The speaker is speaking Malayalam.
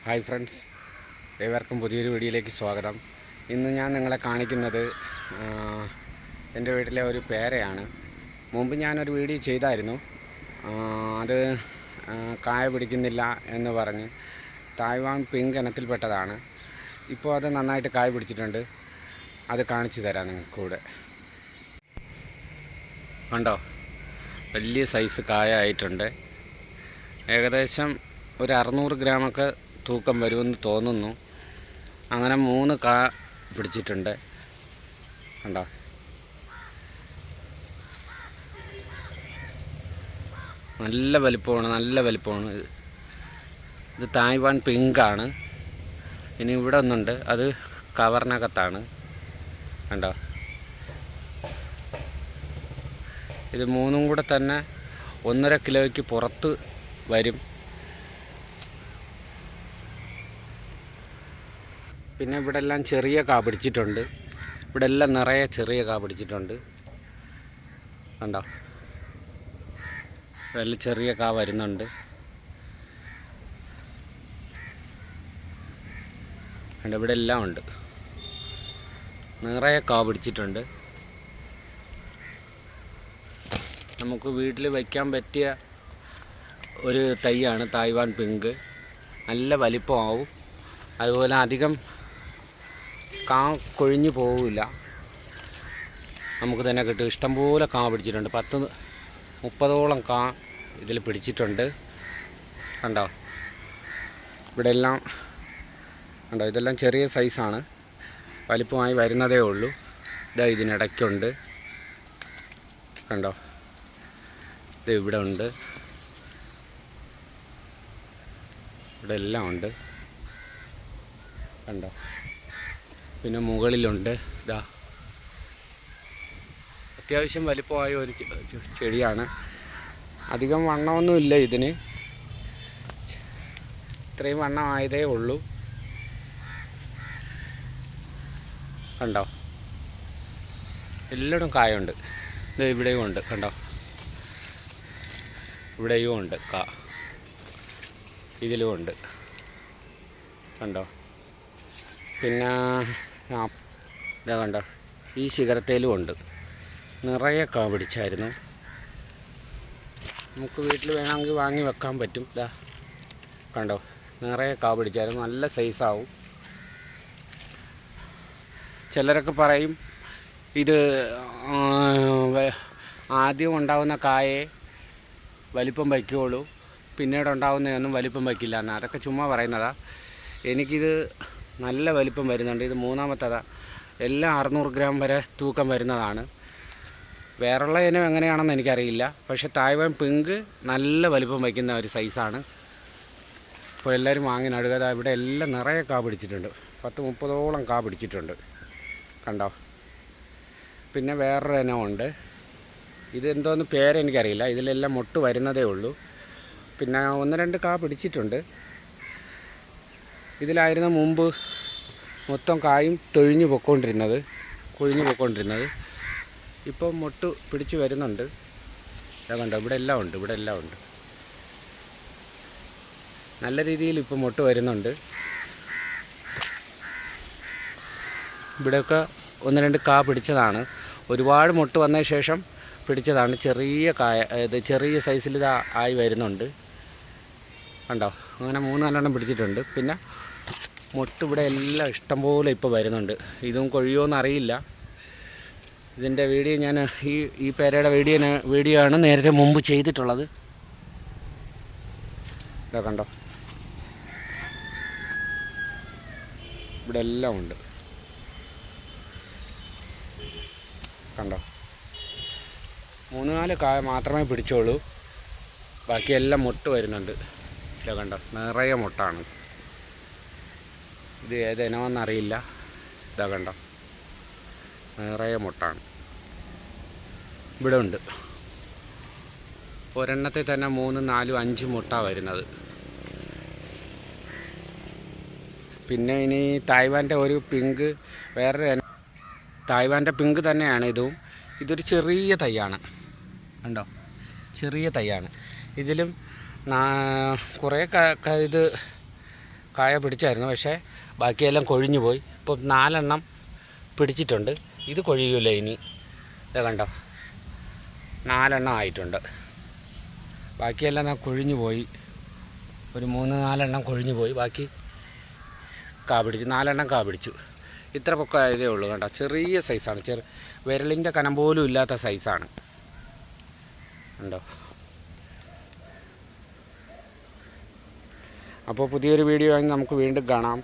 ഹായ് ഫ്രണ്ട്സ്, ഏവർക്കും പുതിയൊരു വീഡിയോയിലേക്ക് സ്വാഗതം. ഇന്ന് ഞാൻ നിങ്ങളെ കാണിക്കുന്നത് എൻ്റെ വീട്ടിലെ ഒരു പേരയാണ്. മുമ്പ് ഞാനൊരു വീഡിയോ ചെയ്തായിരുന്നു. അത് കായ പിടിക്കുന്നില്ല എന്ന് പറഞ്ഞ് തായ്വാൻ പിങ്ക് ഇനത്തിൽപ്പെട്ടതാണ്. ഇപ്പോൾ അത് നന്നായിട്ട് കായ പിടിച്ചിട്ടുണ്ട്. അത് കാണിച്ചു തരാം നിങ്ങൾക്ക് കൂടെ. കണ്ടോ, വലിയ സൈസ് കായ ആയിട്ടുണ്ട്. ഏകദേശം ഒരു 600 ഗ്രാമൊക്കെ തൂക്കം വരുമെന്ന് തോന്നുന്നു. അങ്ങനെ 3 കാ പിടിച്ചിട്ടുണ്ട്. കണ്ടോ, നല്ല വലിപ്പമാണ്. ഇത് തായ്വാൻ പിങ്കാണ്. ഇനി ഇവിടെ ഒന്നുണ്ട്, അത് കവറിനകത്താണ്. കണ്ടോ, ഇത് 3 കൂടെ തന്നെ 1.5 കിലോയ്ക്ക് പുറത്ത് വരും. പിന്നെ ഇവിടെ എല്ലാം ചെറിയ കാ പിടിച്ചിട്ടുണ്ട്. ഇവിടെ എല്ലാം നിറയെ ചെറിയ കാ പിടിച്ചിട്ടുണ്ട്. കണ്ടോ, വലിയ ചെറിയ കാ വരുന്നുണ്ട്. കണ്ടോ, ഇവിടെ എല്ലാം ഉണ്ട്, നിറയെ കാ പിടിച്ചിട്ടുണ്ട്. നമുക്ക് വീട്ടിൽ വയ്ക്കാൻ പറ്റിയ ഒരു തൈയാണ് തായ്വാൻ പിങ്ക്. നല്ല വലിപ്പമാവും. അതുപോലെ അധികം കാ കൊഴിഞ്ഞു പോവില്ല. നമുക്ക് തന്നെ കിട്ടും. ഇഷ്ടംപോലെ കാ പിടിച്ചിട്ടുണ്ട്. 10-30ഓളം കാ ഇതിൽ പിടിച്ചിട്ടുണ്ട്. കണ്ടോ, ഇവിടെ എല്ലാം കണ്ടോ, ഇതെല്ലാം ചെറിയ സൈസാണ്. വലിപ്പമായി വരുന്നതേ ഉള്ളൂ. ഇതാ ഇതിനിടയ്ക്കുണ്ട്. കണ്ടോ, ഇത് ഇവിടെ ഉണ്ട്, ഇവിടെ എല്ലാം ഉണ്ട്. കണ്ടോ, പിന്നെ മുകളിലുണ്ട്. ഇതാ അത്യാവശ്യം വലിപ്പമായ ഒരു ചെടിയാണ്. അധികം വണ്ണമൊന്നുമില്ല ഇതിന്, ഇത്രയും വണ്ണമായതേ ഉള്ളൂ. കണ്ടോ, എല്ലായിടും കായുണ്ട്. ഇത് ഇവിടെയും ഉണ്ട്. കണ്ടോ, ഇവിടെയും ഉണ്ട് കാ, ഇതിലും ഉണ്ട്. കണ്ടോ, പിന്നെ ഇതാ കണ്ടോ, ഈ ശിഖരത്തേലും ഉണ്ട്. നിറയെ കാ പിടിച്ചായിരുന്നു. നമുക്ക് വീട്ടിൽ വേണമെങ്കിൽ വാങ്ങി വെക്കാൻ പറ്റും. ഇതാ കണ്ടോ, നിറയെ കാ പിടിച്ചായിരുന്നു. നല്ല സൈസാവും. ചിലരൊക്കെ പറയും ഇത് ആദ്യം ഉണ്ടാകുന്ന കായയെ വലിപ്പം വയ്ക്കുകയുള്ളൂ, പിന്നീട് ഉണ്ടാകുന്നതൊന്നും വലിപ്പം വയ്ക്കില്ല എന്ന്. അതൊക്കെ ചുമ്മാ പറയുന്നതാണ്. എനിക്കിത് നല്ല വലിപ്പം വരുന്നുണ്ട്. ഇത് 3ാമത്തേതാണ്. എല്ലാം 600 ഗ്രാം വരെ തൂക്കം വരുന്നതാണ്. വേറെയുള്ള ഇനം എങ്ങനെയാണെന്ന് എനിക്കറിയില്ല. പക്ഷേ തായ്വാൻ പിങ്ക് നല്ല വലിപ്പം വയ്ക്കുന്ന ഒരു സൈസാണ്. ഇപ്പോൾ എല്ലാവരും വാങ്ങി നടുക. ഇവിടെ എല്ലാം നിറയെ കാ പിടിച്ചിട്ടുണ്ട്. 10-30ഓളം കാ പിടിച്ചിട്ടുണ്ട്. കണ്ടോ, പിന്നെ വേറൊരു ഇനമുണ്ട്. ഇതെന്തോന്ന് പേരെനിക്കറിയില്ല. ഇതിലെല്ലാം മൊട്ട് വരുന്നതേ ഉള്ളൂ. പിന്നെ 1-2 കാ പിടിച്ചിട്ടുണ്ട്. ഇതിലായിരുന്നു മുമ്പ് മൊത്തം കായും കൊഴിഞ്ഞു പൊയ്ക്കൊണ്ടിരുന്നത്. ഇപ്പോൾ മൊട്ട് പിടിച്ച് വരുന്നുണ്ട്. കണ്ടോ, ഇവിടെ എല്ലാം ഉണ്ട്. നല്ല രീതിയിൽ ഇപ്പോൾ മൊട്ട് വരുന്നുണ്ട്. ഇവിടെയൊക്കെ 1-2 കാ പിടിച്ചതാണ്. ഒരുപാട് മൊട്ട് വന്ന ശേഷം പിടിച്ചതാണ്. ചെറിയ കായ, ഇത് ചെറിയ സൈസിൽ ഇത് ആയി വരുന്നുണ്ട്. കണ്ടോ, അങ്ങനെ 3-4 പിടിച്ചിട്ടുണ്ട്. പിന്നെ മൊട്ട് ഇവിടെ എല്ലാം ഇഷ്ടംപോലെ ഇപ്പോൾ വരുന്നുണ്ട്. ഇതും കൊഴിയുമോയെന്ന് അറിയില്ല. ഇതിൻ്റെ വീഡിയോ ഞാൻ ഈ പേരയുടെ വീഡിയോ ആണ് നേരത്തെ മുമ്പ് ചെയ്തിട്ടുള്ളത്. ഇതാ കണ്ടോ, ഇവിടെ എല്ലാം ഉണ്ട്. കണ്ടോ, 3-4 കായ മാത്രമേ പിടിച്ചോളൂ. ബാക്കിയെല്ലാം മൊട്ട് വരുന്നുണ്ട്. ഇതാ കണ്ടോ, നിറയെ മൊട്ടാണ്. ഇത് ഏതിനമെന്നറിയില്ല. ഇതാ കണ്ടോ, നിറയെ മൊട്ടാണ്. ഇവിടെ ഉണ്ട്. ഒരെണ്ണത്തിൽ തന്നെ 3, 4, 5 മുട്ട വരുന്നത്. പിന്നെ ഇനി തായ്വാൻ്റെ ഒരു പിങ്ക്, വേറൊരു തായ്വാൻ്റെ പിങ്ക് തന്നെയാണ് ഇതും. ഇതൊരു ചെറിയ തൈയാണ്. കണ്ടോ, ചെറിയ തൈയാണ്. ഇതിലും കുറേ ഇത് കായ പിടിച്ചായിരുന്നു, പക്ഷേ ബാക്കിയെല്ലാം കൊഴിഞ്ഞു പോയി. ഇപ്പം 4 എണ്ണം പിടിച്ചിട്ടുണ്ട്. ഇത് കൊഴിയൂല ഇനി. ഇത് കണ്ടോ, 4 എണ്ണം ആയിട്ടുണ്ട്. ബാക്കിയെല്ലാം കൊഴിഞ്ഞു പോയി. ഒരു 3-4 എണ്ണം കൊഴിഞ്ഞു പോയി. ബാക്കി കാ പിടിച്ചു. 4 എണ്ണം കാ പിടിച്ചു. ഇത്ര പൊക്കമായതേ ഉള്ളൂ. കണ്ടോ, ചെറിയ സൈസാണ്. വിരലിൻ്റെ കനം പോലും ഇല്ലാത്ത സൈസാണ്. ഉണ്ടോ? അപ്പോൾ പുതിയൊരു വീഡിയോ ആയി നമുക്ക് വീണ്ടും കാണാം.